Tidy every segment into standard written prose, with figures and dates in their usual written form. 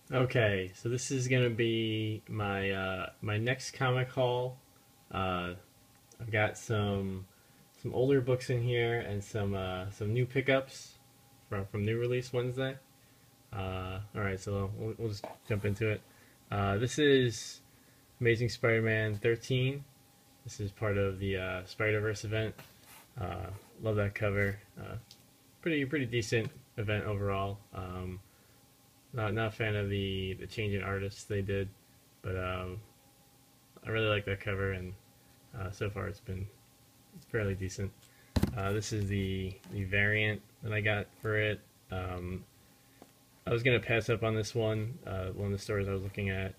Okay, so this is gonna be my next comic haul. Uh, I've got some older books in here and some new pickups from New Release Wednesday. All right, so we'll just jump into it. This is Amazing Spider-Man 13. This is part of the Spider-Verse event. Love that cover. Pretty decent event overall. Not a fan of the change in artists they did, but I really like that cover, and so far it's fairly decent. This is the variant that I got for it. Um, I was gonna pass up on this one. One of the stores I was looking at,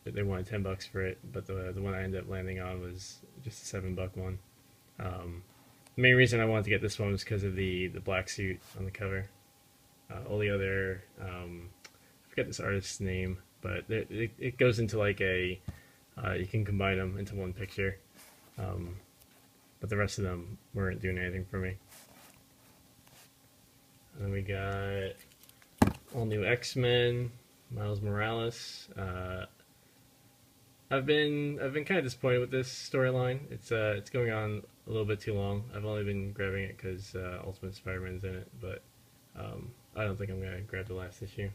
they wanted $10 for it, but the one I ended up landing on was just a $7 one. Um, the main reason I wanted to get this one was because of the black suit on the cover. All the other I forget this artist's name, but it goes into like a you can combine them into one picture, um, but the rest of them weren't doing anything for me. And then we got all new X-Men, Miles Morales. I've been kind of disappointed with this storyline. It's going on a little bit too long. I've only been grabbing it because Ultimate Spider-Man's in it, but I don't think I'm gonna grab the last issue.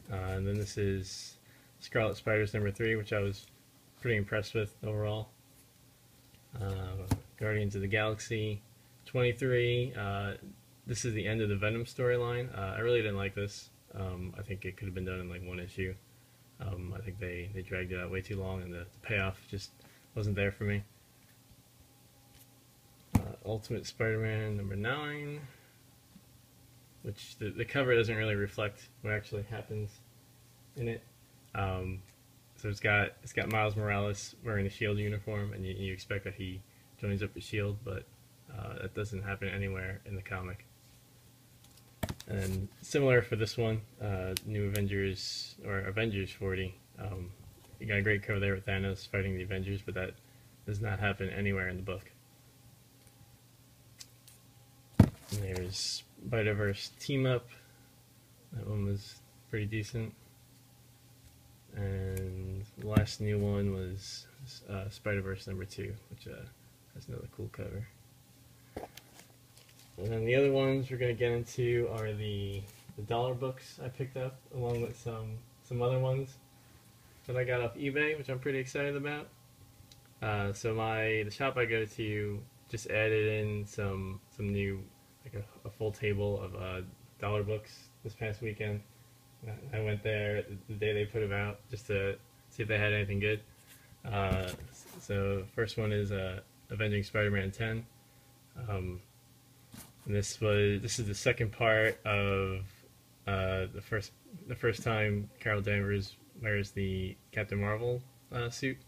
And then this is Scarlet Spiders #3, which I was pretty impressed with overall. Guardians of the Galaxy 23. This is the end of the Venom storyline. I really didn't like this. I think it could have been done in like one issue. I think they dragged it out way too long, and the payoff just wasn't there for me. Ultimate Spider-Man #9, which the cover doesn't really reflect what actually happens in it. Um, so it's got Miles Morales wearing a Shield uniform, and you expect that he joins up with Shield, but that doesn't happen anywhere in the comic. And similar for this one, New Avengers or Avengers 40. You got a great cover there with Thanos fighting the Avengers, but that does not happen anywhere in the book. And there's Spider-Verse Team Up. That one was pretty decent. And the last new one was Spider-Verse #2, which has another cool cover. And then the other ones we're going to get into are the dollar books I picked up, along with some other ones that I got off eBay, which I'm pretty excited about. So the shop I go to just added in some new, like a full table of dollar books this past weekend. I went there the day they put them out just to see if they had anything good. So first one is Avenging Spider-Man 10. And this is the second part of the first time Carol Danvers wears the Captain Marvel suit.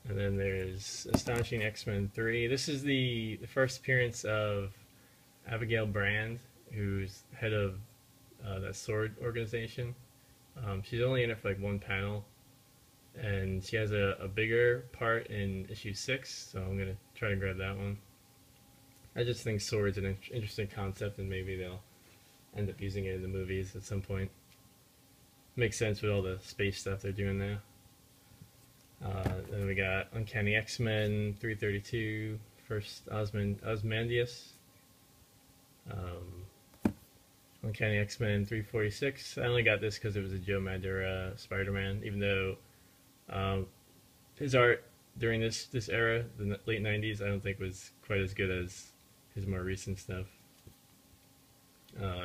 And then there's Astonishing X-Men 3. This is the first appearance of Abigail Brand, who's head of that sword organization. She's only in it for like one panel, and she has a bigger part in issue 6, so I'm going to try to grab that one. I just think sword's an interesting concept, and maybe they'll end up using it in the movies at some point. Makes sense with all the space stuff they're doing now. Then we got Uncanny X-Men 332, first Ozymandias. Uncanny X-Men 346. I only got this because it was a Joe Madureira Spider-Man, even though his art during this era, the late 90s, I don't think was quite as good as his more recent stuff.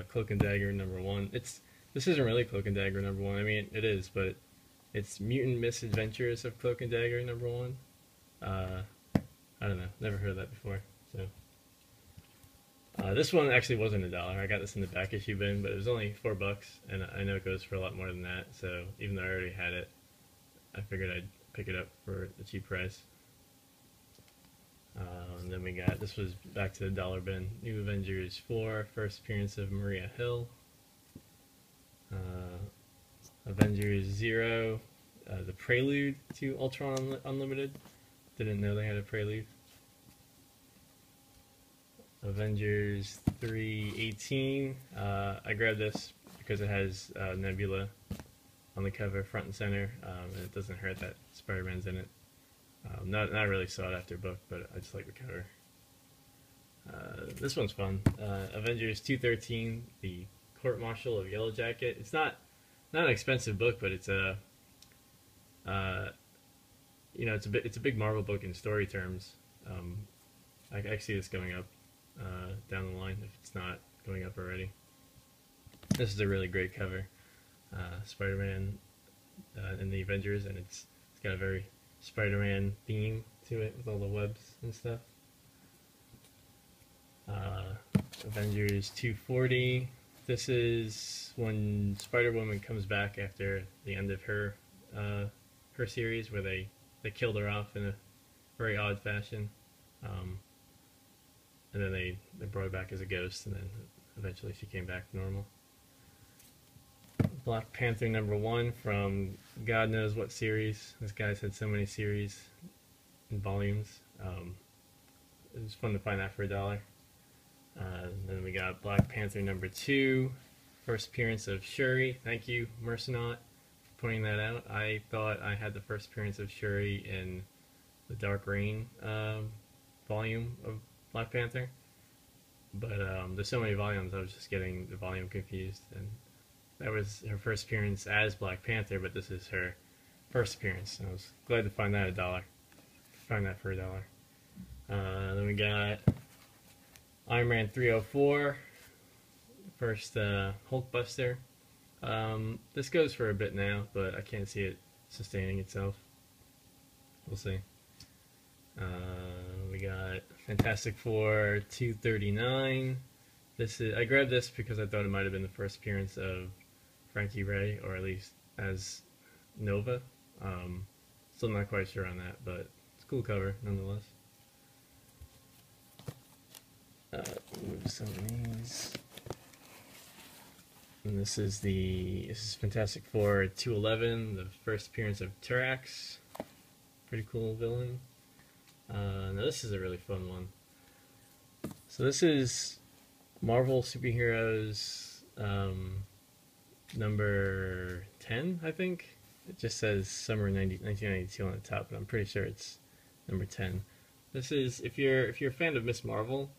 Cloak and Dagger #1. This isn't really Cloak and Dagger #1. I mean, it is, but it's Mutant Misadventures of Cloak and Dagger #1. I don't know. Never heard of that before. So this one actually wasn't $1. I got this in the back issue bin, but it was only $4, and I know it goes for a lot more than that. So even though I already had it, I figured I'd pick it up for a cheap price. And then we got, this was back to the dollar bin, New Avengers 4, first appearance of Maria Hill. Avengers 0, the prelude to Ultron Unlimited. Didn't know they had a prelude. Avengers 3:18. I grabbed this because it has Nebula on the cover, front and center, and it doesn't hurt that Spider-Man's in it. Not a really sought after book, but I just like the cover. This one's fun. Avengers 213, the Court Martial of Yellow Jacket. It's not an expensive book, but it's a it's a big Marvel book in story terms. I see this going up down the line if it's not going up already. This is a really great cover. Spider-Man in the Avengers, and it's got a very Spider-Man theme to it with all the webs and stuff. Avengers 240. This is when Spider-Woman comes back after the end of her series, where they killed her off in a very odd fashion, and then they brought her back as a ghost, and then eventually she came back to normal. Black Panther #1 from God knows what series. This guy's had so many series and volumes. It was fun to find that for $1. Then we got Black Panther #2, first appearance of Shuri. Thank you, Mercenaut, for pointing that out. I thought I had the first appearance of Shuri in the Dark Reign volume of Black Panther, but there's so many volumes, I was just getting the volume confused, and that was her first appearance as Black Panther, but this is her first appearance, and I was glad to find that $1. Find that for $1. Then we got Iron Man 304, first Hulkbuster. This goes for a bit now, but I can't see it sustaining itself. We'll see. We got Fantastic Four 239. I grabbed this because I thought it might have been the first appearance of Frankie Ray, or at least as Nova. Still not quite sure on that, but it's a cool cover nonetheless. Move some of these. And this is Fantastic Four 211, the first appearance of Turax. Pretty cool villain. Now this is a really fun one. So this is Marvel Superheroes number 10, I think. It just says summer 1992 on the top, but I'm pretty sure it's number 10. This is, if you're a fan of Miss Marvel,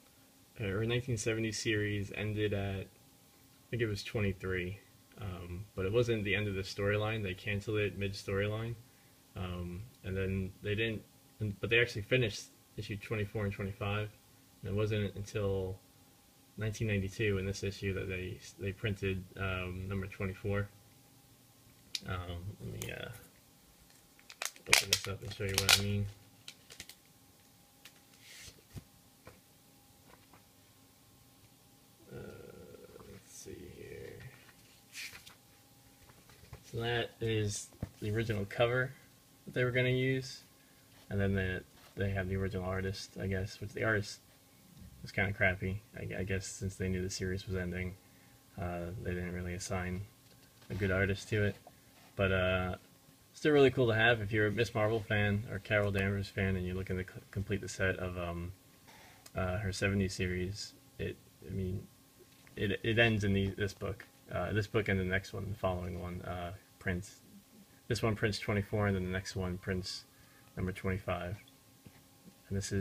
her 1970s series ended at, I think it was 23, but it wasn't the end of the storyline. They canceled it mid-storyline, and then they didn't, but they actually finished issue 24 and 25, and it wasn't until 1992 in this issue that they printed number 24. Let me open this up and show you what I mean. Let's see here. So that is the original cover that they were going to use, and then they have the original artist, I guess, which the artist was kind of crappy. I guess since they knew the series was ending, they didn't really assign a good artist to it. But still really cool to have if you're a Miss Marvel fan or Carol Danvers fan and you're looking to complete the set of her 70s series. It ends in this book. This book and the next one, the following one, prints. This one prints 24, and then the next one prints number 25. And this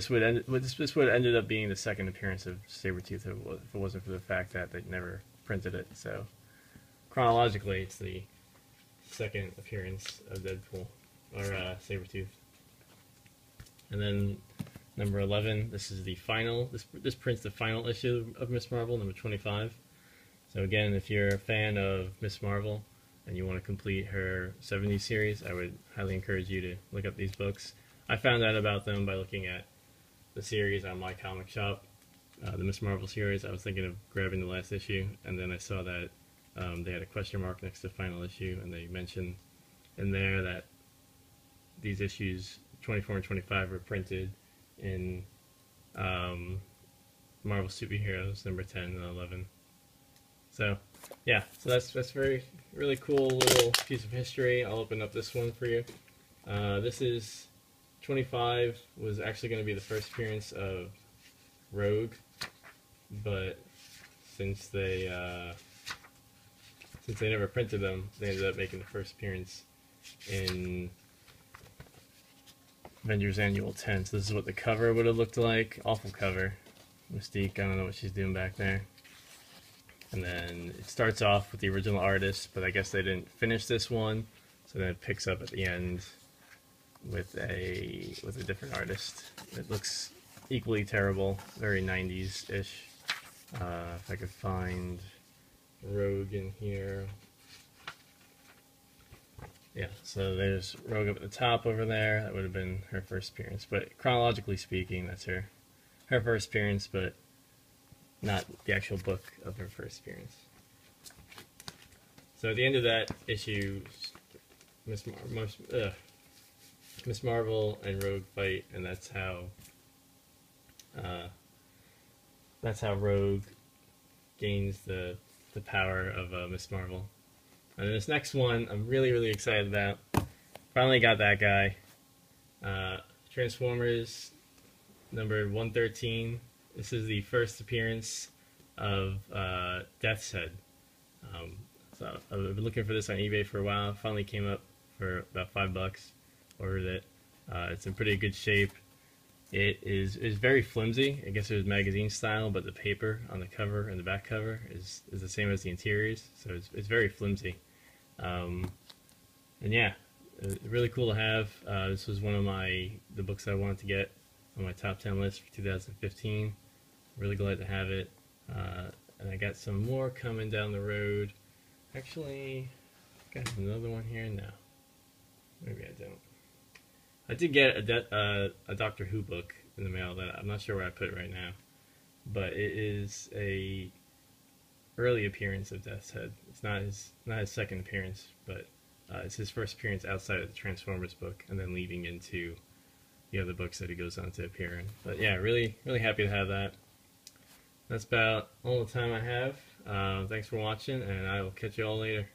would have ended up being the second appearance of Sabretooth if it wasn't for the fact that they never printed it. So chronologically, it's the second appearance of Deadpool, or Sabretooth. And then number 11, this is the final, this prints the final issue of Miss Marvel, number 25. So again, if you're a fan of Miss Marvel and you want to complete her 70s series, I would highly encourage you to look up these books. I found out about them by looking at the series on My Comic Shop, the Miss Marvel series. I was thinking of grabbing the last issue, and then I saw that they had a question mark next to final issue, and they mentioned in there that these issues 24 and 25 were printed in Marvel Superheroes number 10 and 11. So yeah, so that's really cool little piece of history. I'll open up this one for you. This is 25 was actually going to be the first appearance of Rogue, but since they since they never printed them, they ended up making the first appearance in Avengers Annual 10. So this is what the cover would have looked like. Awful cover. Mystique, I don't know what she's doing back there. And then it starts off with the original artist, but I guess they didn't finish this one, so then it picks up at the end with a different artist. It looks equally terrible, very 90s-ish. If I could find Rogue in here. Yeah, so there's Rogue up at the top over there. That would have been her first appearance, but chronologically speaking, that's her first appearance, but not the actual book of her first appearance. So at the end of that issue, Miss Marvel and Rogue fight, and that's how Rogue gains the power of Miss Marvel. And this next one, I'm really excited about. Finally got that guy. Transformers number 113. This is the first appearance of Death's Head. So I've been looking for this on eBay for a while. It finally came up for about $5. Ordered it. It's in pretty good shape. It is very flimsy. I guess it was magazine style, but the paper on the cover and the back cover is the same as the interiors, so it's very flimsy. And yeah, really cool to have. This was one of the books I wanted to get on my top 10 list for 2015. Really glad to have it. And I got some more coming down the road. Actually, got another one here now. Maybe I don't. I did get a Doctor Who book in the mail that I'm not sure where I put it right now, but it is a early appearance of Death's Head. It's not his second appearance, but it's his first appearance outside of the Transformers book, and then leading into the other books that he goes on to appear in. But yeah, really happy to have that. That's about all the time I have. Thanks for watching, and I will catch you all later.